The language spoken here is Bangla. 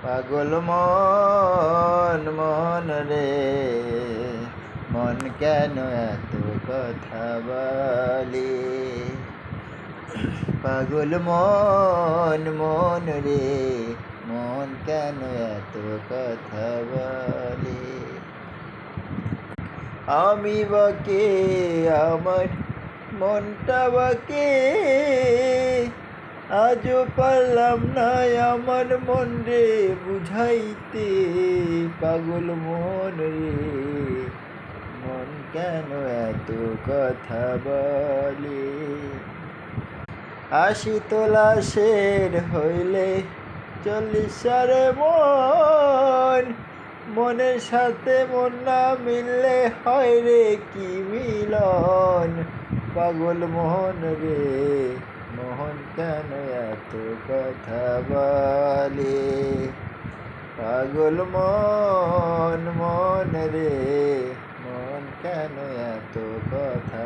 পাগল মন মন রে, মন কেন এত কথা বলে? পাগল মন মন রে, মন কেন এত কথা বলে? আমি বাকে আমার মনটা বাকে, আজও পারলাম না আমার মন রে বুঝাইতে। পাগল মন রে, মন কেন এত কথা বলে? আশি তোলাশের হইলে 40 মন, মনের সাথে মন না মিললে হয় রে কি মিলন? পাগল মোহন রে, মোহন কেন এত কথা বলে? পাগল মন মন রে, মন কেন এত কথা